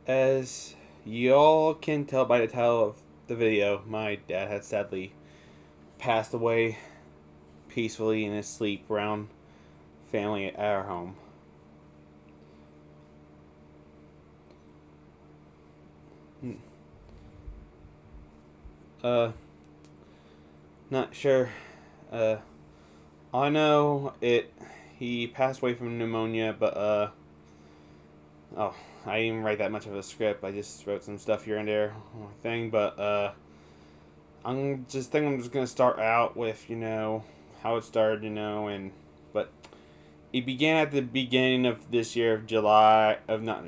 As y'all can tell by the title of the video, my dad had sadly passed away peacefully in his sleep around family at our home. Uh, Not sure. Uh, I know it. He passed away from pneumonia, but oh, I didn't even write that much of a script. I just wrote some stuff here and there, thing. But I'm just gonna start out with how it started, and but it began at the beginning of this year, of July of not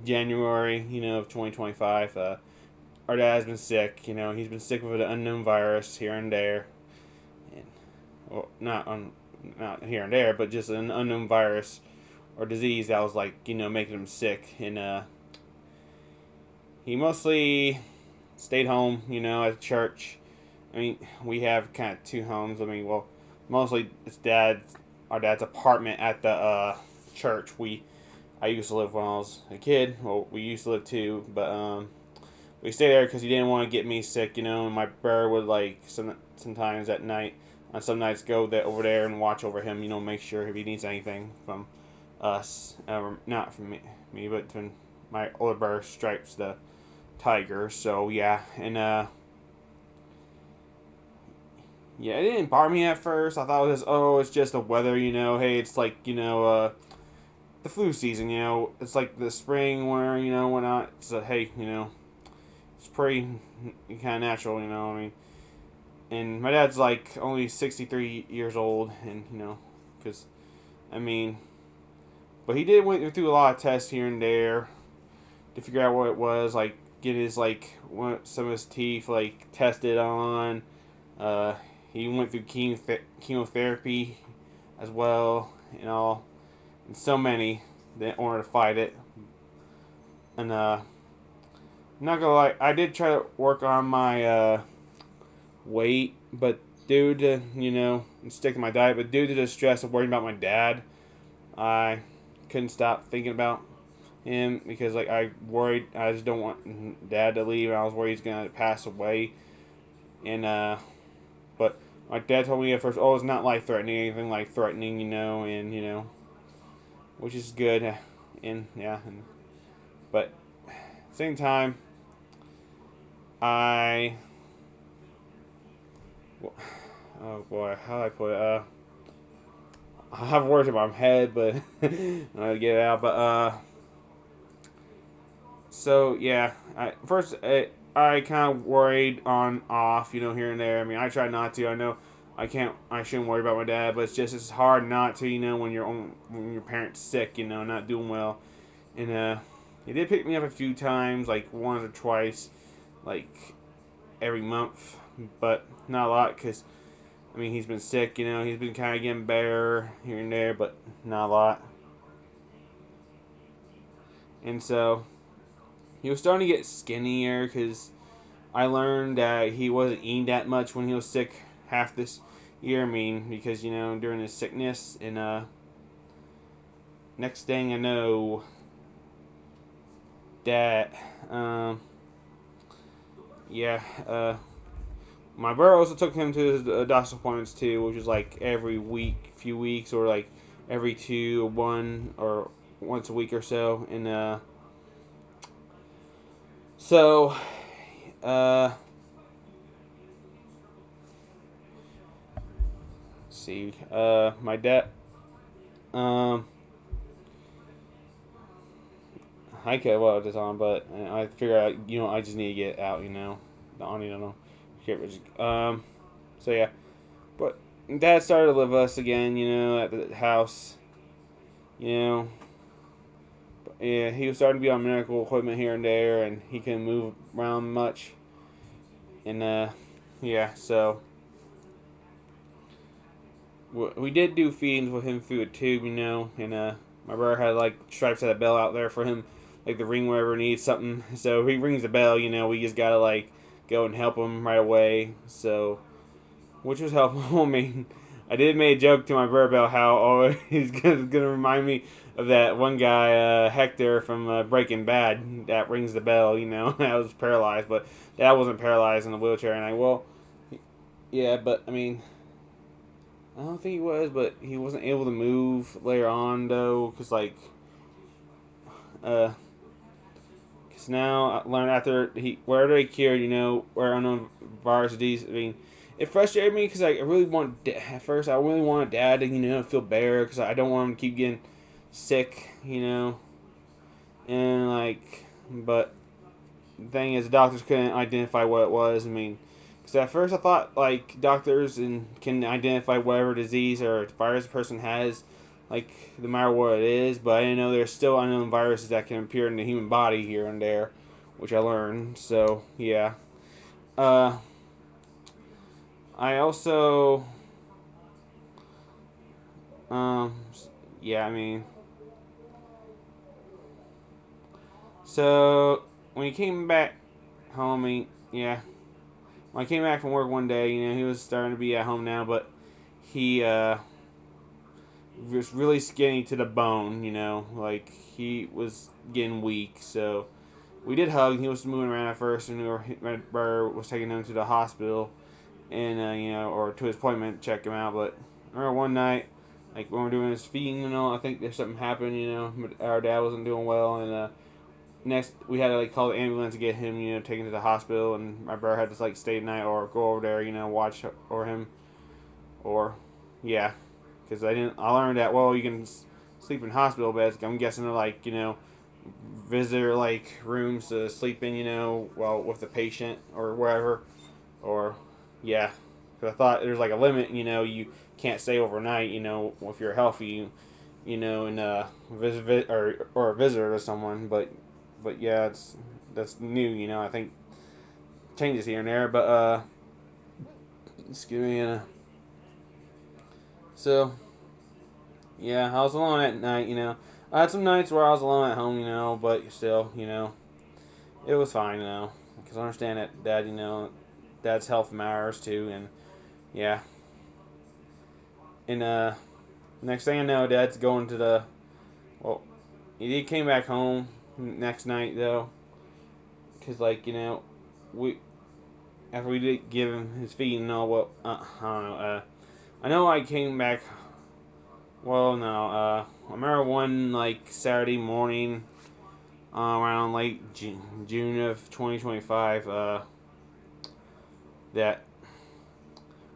January, of 2025. Our dad has been sick. He's been sick with an unknown virus here and there, and well, not here and there, but just an unknown virus or disease that was like making him sick, and he mostly stayed home, at church. I mean, we have kind of two homes. I mean, well, mostly it's our dad's apartment at the church. I used to live when I was a kid. Well, we used to live too, but we stayed there because he didn't want to get me sick, And my brother would like sometimes at night, on some nights, go over there and watch over him. Make sure if he needs anything from us, not from me, but from my older brother Stripes the tiger. So yeah, and yeah, it didn't bother me at first. I thought it was it's just the weather. Hey, it's like the flu season. It's like the spring where whatnot. So hey, it's pretty kind of natural. I mean, and my dad's like only 63 years old, and because I mean, but he did went through a lot of tests here and there to figure out what it was. Like get his some of his teeth like tested on. Uh, he went through chemotherapy as well, and so many in order to fight it. And I'm not gonna lie, I did try to work on my weight, but due to and stick to my diet, but due to the stress of worrying about my dad, I couldn't stop thinking about him because I worried. I just don't want dad to leave, and I was worried he's gonna pass away. And but my dad told me at first, oh, it's not life threatening, anything life threatening, and which is good, and yeah, but at the same time, I, oh boy, how do I put it? I have words in my head, but I'm gonna get it out. But so yeah, I kind of worried on off, here and there. I mean, I try not to. I know I shouldn't worry about my dad, but it's hard not to, when when your parents sick, not doing well. And he did pick me up a few times, like once or twice, like every month, but not a lot, because I mean he's been sick, he's been kind of getting better here and there, but not a lot. And so he was starting to get skinnier because I learned that he wasn't eating that much when he was sick half this year. I mean, because during his sickness, and next thing I know, that yeah, my brother also took him to his doctor's appointments too, which was like every week, few weeks, or like every two, or one, or once a week or so, and so uh see, my dad, um, I could well this on, but I figure out, I just need to get out, I don't know, so yeah, but Dad started to live with us again, at the house, you know, yeah, he was starting to be on medical equipment here and there, and he couldn't move around much, and yeah, so we did do feedings with him through a tube, and my brother had like Stripes had a bell out there for him, like the ring wherever he needs something. So he rings the bell, we just gotta like go and help him right away. So which was helpful. I mean, I did make a joke to my brother about how he's gonna remind me of that one guy, Hector from Breaking Bad, that rings the bell. That was paralyzed, but that wasn't paralyzed in a wheelchair. And yeah, but I mean, I don't think he was, but he wasn't able to move later on though, uh, cause now I learned after where they cured, where unknown virus disease. I mean, it frustrated me because I really at first I really wanted Dad to feel better because I don't want him to keep getting sick, and but the thing is, the doctors couldn't identify what it was. I mean, because at first I thought doctors can identify whatever disease or virus a person has, no matter what it is. But I didn't know there's still unknown viruses that can appear in the human body here and there, which I learned. So yeah, uh, I also um, yeah, I mean, so when he came back home, yeah. When I came back from work one day, he was starting to be at home now, but he was really skinny to the bone, he was getting weak. So we did hug. He was moving around at first, and my brother was taking him to the hospital and, or to his appointment to check him out. But I remember one night, when we were doing his feeding and all, I think there's something happened, but our dad wasn't doing well, and next we had to call the ambulance to get him taken to the hospital, and my brother had to stay the night or go over there watch over him, or yeah, because I learned that you can sleep in hospital beds. I'm guessing they're visitor rooms to sleep in, with the patient or wherever, or yeah, because I thought there's a limit, you can't stay overnight, if you're healthy, and visit or a visitor to someone, but yeah, that's new. I think changes here and there, but excuse me. So yeah, I was alone at night. I had some nights where I was alone at home. But still, it was fine. Because I understand that Dad's health matters too, and yeah, and next thing I know, Dad's going to the well. He came back home next night though, because we after we did give him his feet and all, I don't know. I know I came back. Well, no. I remember one Saturday morning, around late June of 2025. That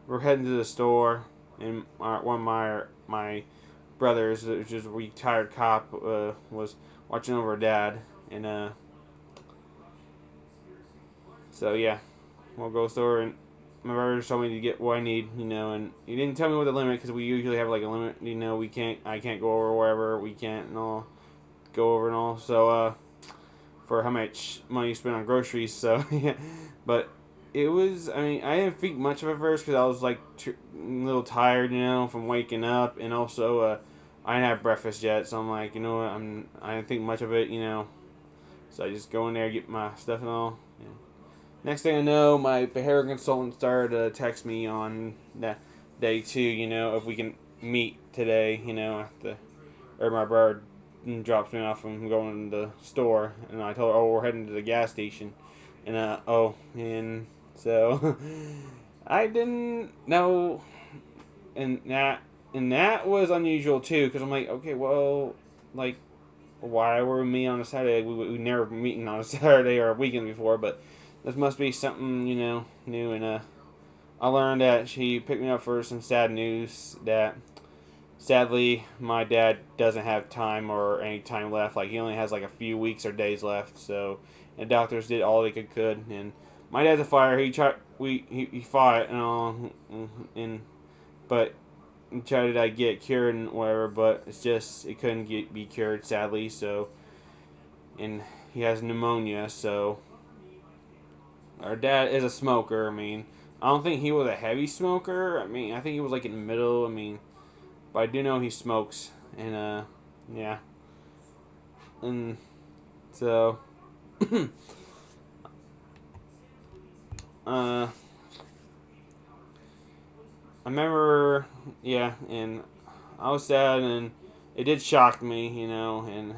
we're heading to the store, and one of my brothers, which is a retired cop, was watching over Dad, and so yeah, we'll go to the store, and my brother told me to get what I need, and he didn't tell me what the limit, because we usually have a limit, I can't go over wherever we can't and all, go over and all, so for how much money you spend on groceries, so yeah, but it was, I mean, I didn't think much of it first, because I was a little tired, from waking up, and also I didn't have breakfast yet, so I'm I didn't think much of it, so I just go in there, get my stuff and all. Yeah. Next thing I know, my behavioral consultant started to text me on that day too, if we can meet today, or my brother drops me off from going to the store, and I told her, we're heading to the gas station, and and so I didn't know, and that was unusual too, because I'm okay, well, why were we meeting on a Saturday? We never meeting on a Saturday or a weekend before, but this must be something, new. And I learned that she picked me up for some sad news that sadly my dad doesn't have time or any time left. He only has a few weeks or days left. So, and doctors did all they could. And my dad's a fighter. He fought and all, and but tried to get cured and whatever. But it's just it couldn't be cured sadly. So, and he has pneumonia. So our dad is a smoker. I mean, I don't think he was a heavy smoker. I mean, I think he was in the middle. I mean, but I do know he smokes, and yeah, and so uh, I remember, yeah, and I was sad, and it did shock me, and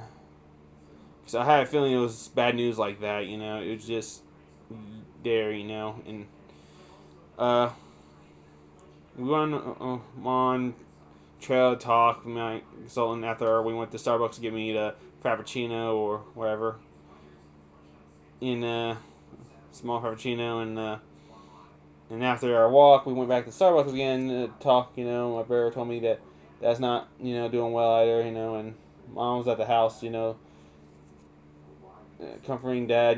because I had a feeling it was bad news like that, it was just there, and uh, we went on trail talk. My consultant after we went to Starbucks to get me the frappuccino or whatever, in small frappuccino, and after our walk, we went back to Starbucks again to talk. My brother told me that that's not doing well either. And mom was at the house. Comforting dad.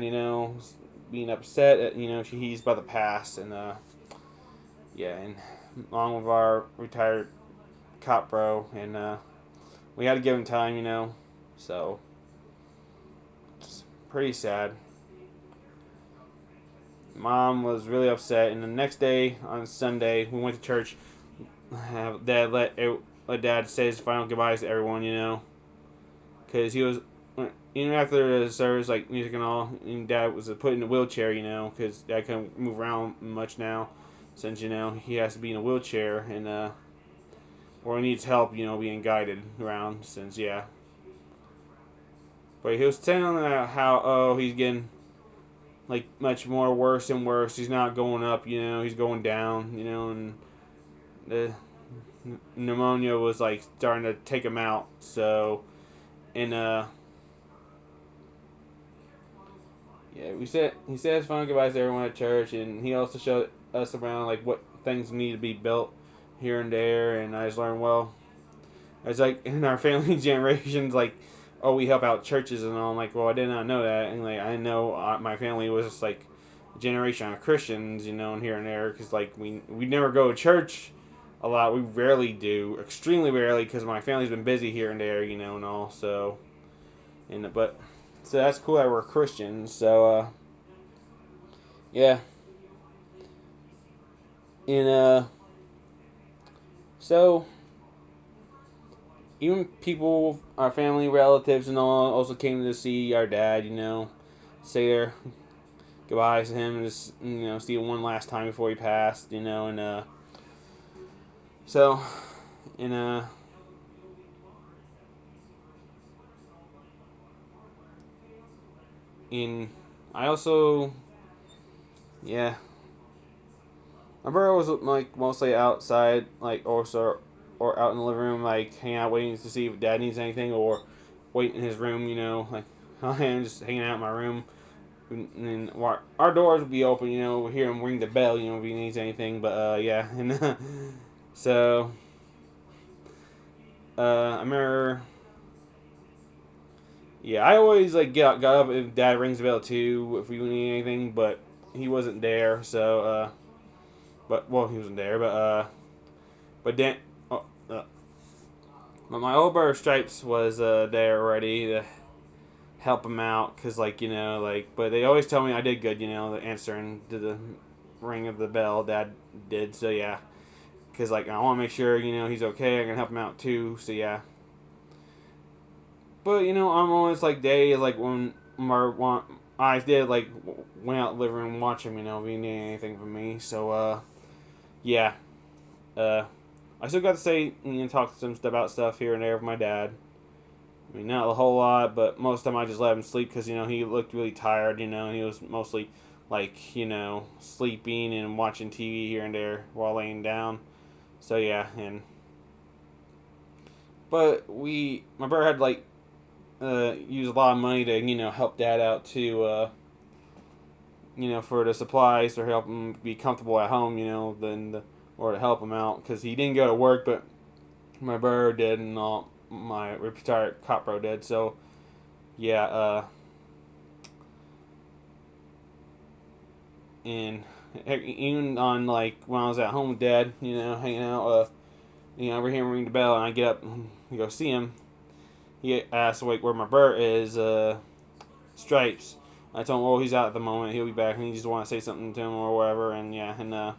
Being upset at he's about to pass, and yeah, and along with our retired cop bro, and we had to give him time. So it's pretty sad. Mom was really upset, and the next day on Sunday we went to church. Dad let Dad say his final goodbyes to everyone, because he was even after the service, like music and all. And Dad was put in a wheelchair, because Dad couldn't move around much now, since he has to be in a wheelchair, and or he needs help, being guided around, since yeah. But he was telling how he's getting like much more worse and worse. He's not going up, he's going down, and the pneumonia was like starting to take him out. So, and yeah, he said his final goodbyes to everyone at church, and he also showed us around like what things need to be built here and there. And I just learned, well, it's like in our family generations, like, oh, we help out churches and all. I'm like, well, I did not know that, and like I know my family was just like a generation of Christians, and here and there, because like we never go to church a lot. We rarely do, extremely rarely, because my family's been busy here and there, and all. So, but so that's cool that we're Christians. So, yeah, and so even people, our family, relatives, and all, also came to see our dad. Say their goodbyes to him, and just see him one last time before he passed. And so, and in I also, yeah, my brother was like mostly outside, like or out in the living room, like hanging out, waiting to see if dad needs anything, or waiting in his room. Like I am just hanging out in my room. And then our doors would be open, we hear him ring the bell, if he needs anything. But yeah, and so I remember, yeah, I always like got up if Dad rings the bell too if we need anything, but he wasn't there. So but well, he wasn't there, but then, oh, but my old brother Stripes was there already to help him out, cause like but they always tell me I did good, the answering to the ring of the bell. Dad did, so yeah, cause like I want to make sure he's okay. I can help him out too, so yeah. But I'm always like days like when my eyes did like went out the living room watch him. If he needed anything from me. So yeah. Uh, I still got to say talk some stuff about stuff here and there with my dad. I mean, not a whole lot, but most of the time I just let him sleep because he looked really tired. And he was mostly like sleeping and watching TV here and there while laying down. So yeah, and but my brother had like use a lot of money to help dad out too. For the supplies to help him be comfortable at home. Or to help him out because he didn't go to work, but my brother did, and all my retired cop bro did. So yeah, and even on like when I was at home with dad, hanging out, I hear him ring the bell, and I get up and go see him. He asked like where my brother is, Stripes. I told him, oh, he's out at the moment. He'll be back, and he just want to say something to him or whatever. And yeah, and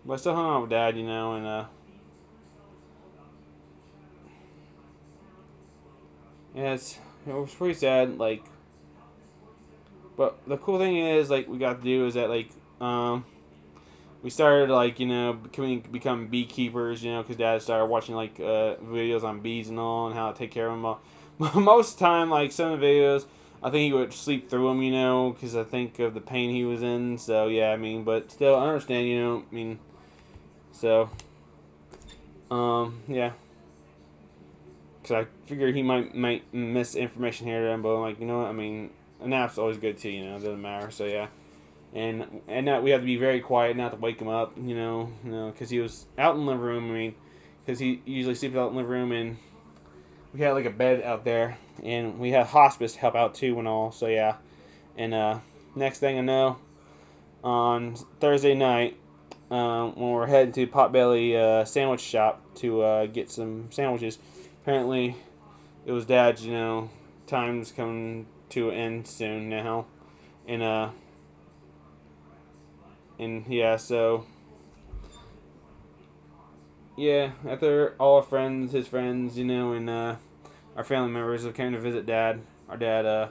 but I still hung out with dad, and yeah, it was pretty sad. Like, but the cool thing is like we got to do is that like we started like become beekeepers, because Dad started watching like videos on bees and all and how to take care of them all. Most of the time, like some of the videos, I think he would sleep through them, because I think of the pain he was in. So yeah, but still, I understand, so yeah, because I figure he might miss information here and there, but I'm like, what, a nap's always good too, it doesn't matter. So yeah. And that we have to be very quiet not to wake him up, because he was out in the living room. Because he usually sleeps out in the living room, and we had like a bed out there, and we had hospice help out too and all. So yeah, and next thing I know, on Thursday night, when we're heading to Potbelly sandwich shop to get some sandwiches, apparently it was Dad's. Time's coming to an end soon now, and yeah, so yeah, after all our friends, his friends, and our family members have came to visit Dad, our dad,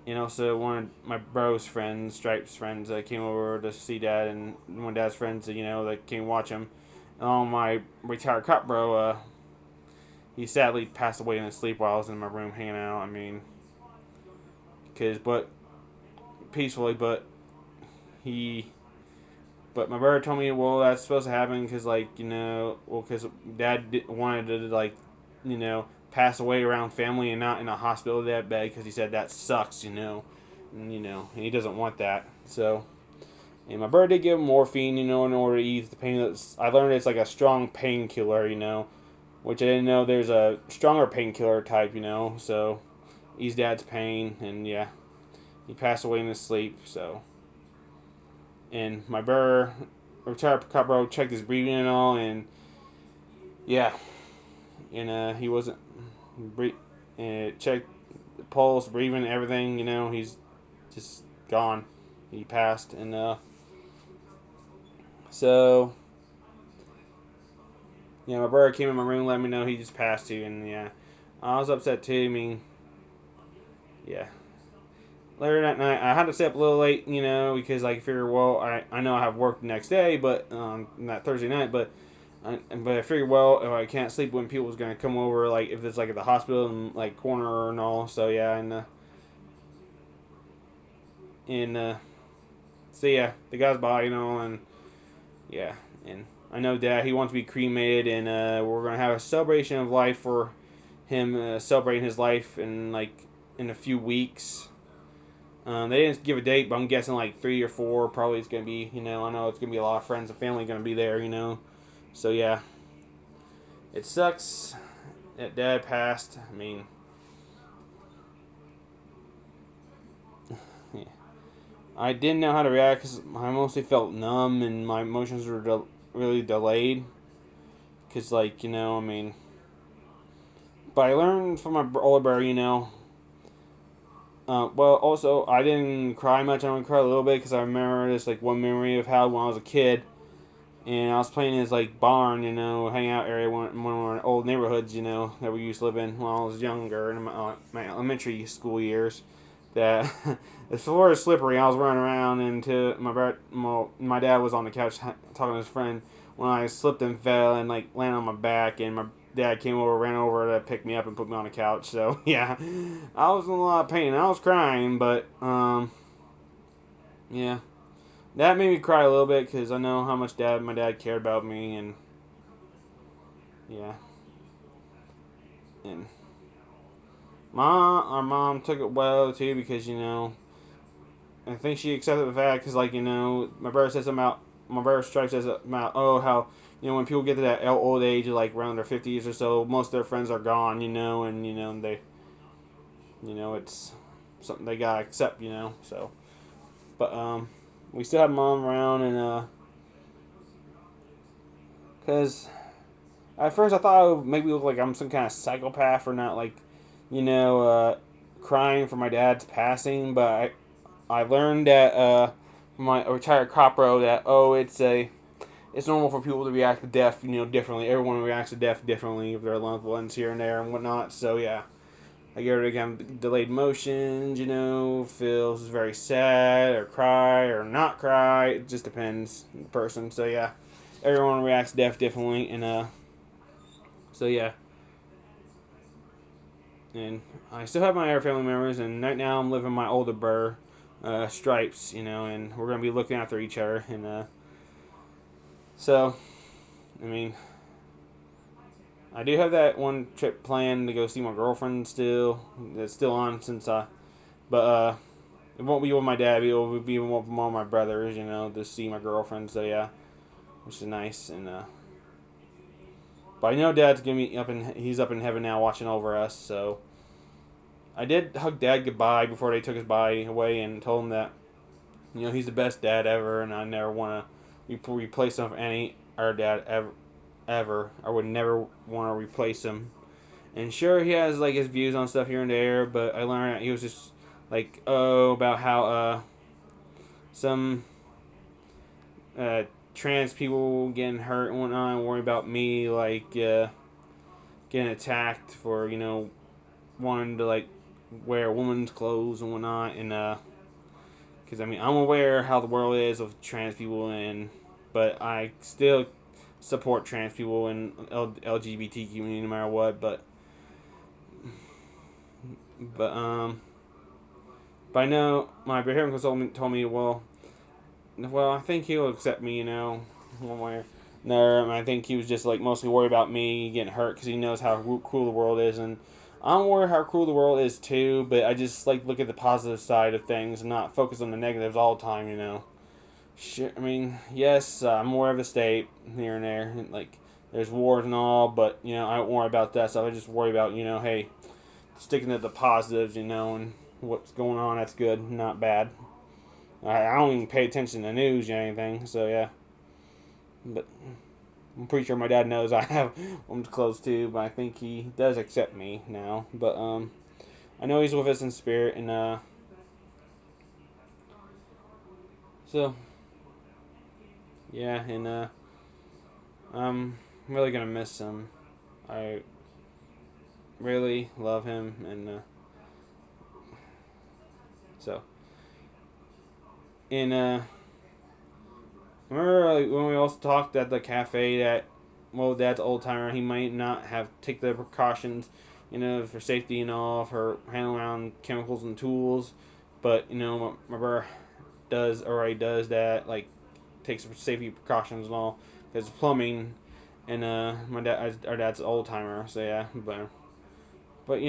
and also one of my bro's friends, Stripe's friends, came over to see Dad, and one of Dad's friends, that came watch him. And my retired cop bro, he sadly passed away in his sleep while I was in my room hanging out. But peacefully, he but my brother told me, well, that's supposed to happen because, because Dad wanted to, pass away around family and not in a hospital bed because he said that sucks, and he doesn't want that. So, and my brother did give him morphine, in order to ease the pain. I learned it's like a strong painkiller, which I didn't know there's a stronger painkiller type, so ease Dad's pain, and yeah, he passed away in his sleep, so. And my brother, retired cop bro, checked his breathing and all, and yeah, and he wasn't checked the pulse, breathing, everything. He's just gone. He passed, and so yeah, my brother came in my room, let me know he just passed too, and yeah, I was upset too. Yeah. Later that night, I had to stay up a little late, because I figured, well, I know I have work the next day, but that Thursday night, but I figured, well, if I can't sleep when people's gonna come over, like if it's like at the hospital and like corner and all, so yeah, and so yeah, the guy's body and all, and yeah, and I know Dad, he wants to be cremated, and we're gonna have a celebration of life for him, celebrating his life in a few weeks. They didn't give a date, but I'm guessing like 3 or 4 probably it's going to be, I know it's going to be a lot of friends and family going to be there, So yeah, it sucks that Dad passed. Yeah. I didn't know how to react because I mostly felt numb and my emotions were really delayed. Because but I learned from my older brother, well, also, I didn't cry much. I only cried a little bit because I remember this one memory of how when I was a kid, and I was playing in this barn, hangout area, one of our old neighborhoods, that we used to live in when I was younger in my elementary school years. That the floor is slippery. I was running around into my dad was on the couch talking to his friend when I slipped and fell and landed on my back, and my dad came over, ran over to pick me up and put me on the couch. So yeah, I was in a lot of pain. I was crying, but yeah, that made me cry a little bit because I know how much my dad cared about me, and yeah, and our mom took it well too because I think she accepted the fact because my brother said something about my brother Stripe says about how when people get to that old age of around their 50s or so, most of their friends are gone, and they it's something they gotta accept, so but we still have mom around, and because at first I thought I would maybe look like I'm some kind of psychopath for not crying for my dad's passing, but I learned that from my retired cop bro that it's normal for people to react to death, differently. Everyone reacts to death differently if their loved ones here and there and whatnot. So yeah, I get rid of delayed motions, feels very sad or cry or not cry. It just depends on the person. So yeah, everyone reacts differently, and so yeah. And I still have my other family members, and right now I'm living my older brother, Stripes, and we're gonna be looking after each other, and so, I mean, I do have that one trip planned to go see my girlfriend still. That's still on since but it won't be with my dad. It will be with one of my brothers, to see my girlfriend. So yeah, which is nice. And but I know Dad's gonna be he's up in heaven now, watching over us. So I did hug Dad goodbye before they took his body away, and told him that he's the best dad ever, and I never want to replace him with any other dad ever. I would never want to replace him. And sure, he has like his views on stuff here and there, but I learned that he was just like, about how some trans people getting hurt and whatnot, and worry about me like getting attacked for wanting to like wear woman's clothes and whatnot, and because I'm aware how the world is with trans people, but I still support trans people and LGBT community no matter what, but but I know my behavioral consultant told me, well, I think he'll accept me, one way or another. And I think he was just like mostly worried about me getting hurt because he knows how cruel the world is, and I'm aware how cruel the world is too. But I just like look at the positive side of things and not focus on the negatives all the time. Sure, yes, I'm aware of the state here and there, and like there's wars and all, but I don't worry about that stuff. I just worry about hey, sticking to the positives, and what's going on. That's good, not bad. I don't even pay attention to the news or anything, so yeah. But I'm pretty sure my dad knows I have woman's clothes too, but I think he does accept me now. But I know he's with us in spirit, and so yeah, and I'm really gonna miss him. I really love him, and so and remember like, when we also talked at the cafe that, well, Dad's old timer, he might not have take the precautions, for safety and all for handling around chemicals and tools, but my brother already does that, like takes safety precautions and all, because plumbing, and our dad's old timer, so yeah, but but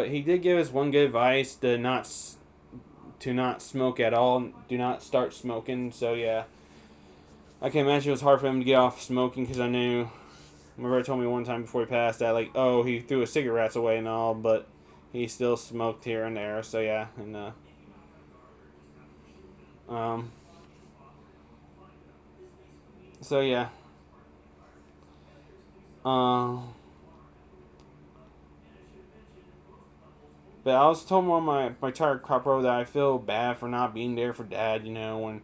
he did give us one good advice to not smoke at all. Do not start smoking. So yeah, I can imagine it was hard for him to get off smoking because I knew. My brother told me one time before he passed that like, oh, he threw his cigarettes away and all, but he still smoked here and there. So yeah, and um, so yeah, um. But I also told him on my tired crop road that I feel bad for not being there for Dad, when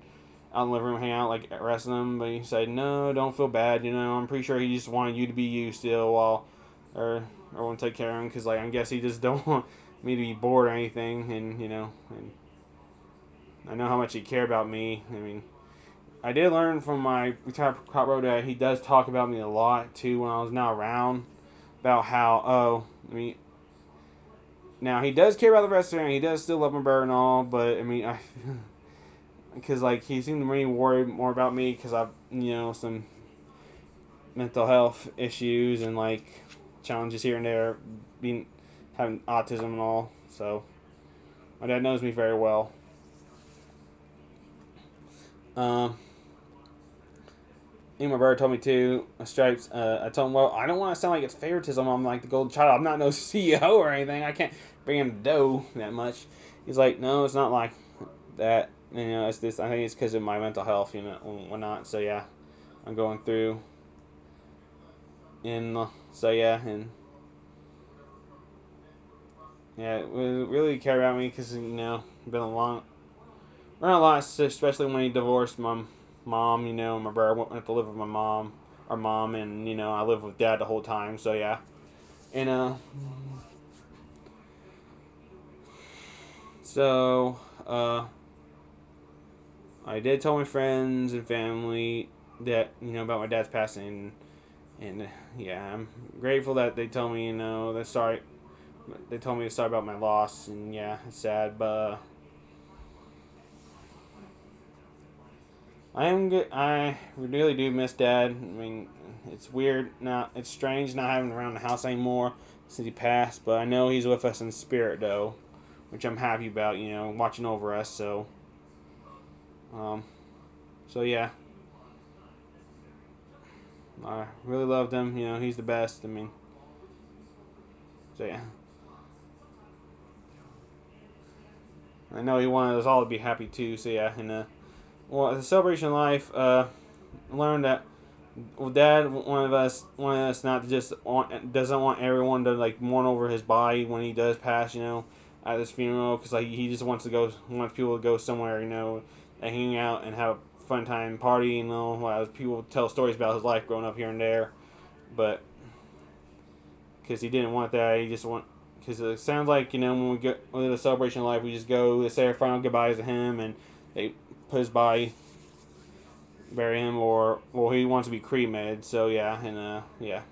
out in the living room hanging out, like arresting him. But he said, no, don't feel bad, I'm pretty sure he just wanted you to be you still or want to take care of him, because, like, I guess he just don't want me to be bored or anything, and I know how much he cared about me. I did learn from my retired crop road that he does talk about me a lot, too, when I was not around, about how, now, he does care about the restaurant. He does still love my bird and all, but because like he seemed to really worry more about me because I've some mental health issues and like challenges here and there, being having autism and all. So my dad knows me very well. Um, and my brother told me too, Stripes. I told him, well, I don't want to sound like it's favoritism. I'm like the golden child. I'm not no CEO or anything. I can't bring him the dough that much. He's like, no, it's not like that. It's this. I think it's because of my mental health, and whatnot. So yeah, I'm going through. And so yeah, and yeah, we really care about me because been a lot, especially when he divorced my mom. And my brother went to live with my mom, our mom, and I lived with Dad the whole time. So yeah, And so I did tell my friends and family that about my dad's passing, and yeah, I'm grateful that they tell me they're sorry. They told me sorry about my loss, and yeah, it's sad, but I am good. I really do miss Dad. I mean, it's weird now. It's strange not having him around the house anymore since he passed, but I know he's with us in spirit though, which I'm happy about. Watching over us. Um, so yeah, I really loved him. He's the best. I mean, so yeah, I know he wanted us all to be happy too. So yeah, and well, the celebration of life. Learned that Dad wanted us not to just doesn't want everyone to like mourn over his body when he does pass, at his funeral, because like he just wants people to go somewhere, and hang out and have a fun time party, as people tell stories about his life growing up here and there, but because he didn't want that, he just want because it sounds like when we get with the celebration of life, we just go to say our final goodbyes to him, and they put his body bury him, or well, he wants to be cremated. So yeah, and yeah,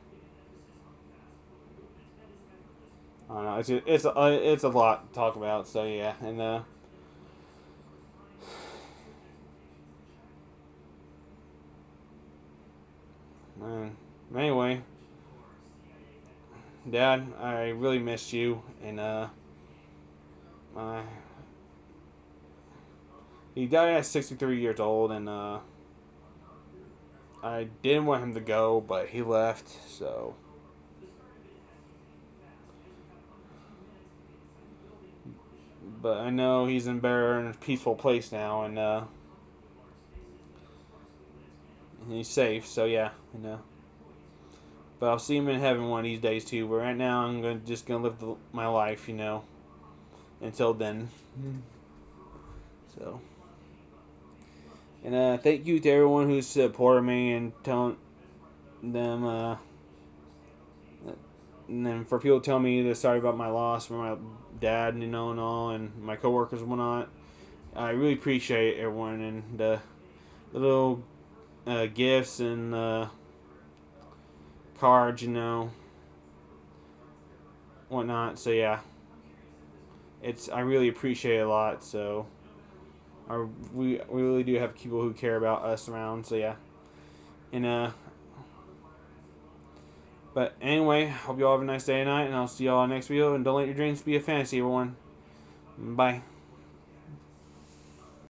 I don't know. It's a lot to talk about. So yeah, and man, anyway, Dad, I really missed you, and uh, he died at 63 years old, and I didn't want him to go, but he left. So, but I know he's in better and peaceful place now, and he's safe. So yeah, and but I'll see him in heaven one of these days too. But right now, I'm just gonna live my life, until then. So, and thank you to everyone who's supported me and telling them, and then for people telling me they're sorry about my loss for my dad, and all, and my coworkers and whatnot. I really appreciate everyone and the little gifts and cards, whatnot. So yeah, I really appreciate it a lot. So we really do have people who care about us around. So yeah, and but anyway, hope you all have a nice day tonight, and I'll see y'all next video. And don't let your dreams be a fantasy, everyone. Bye.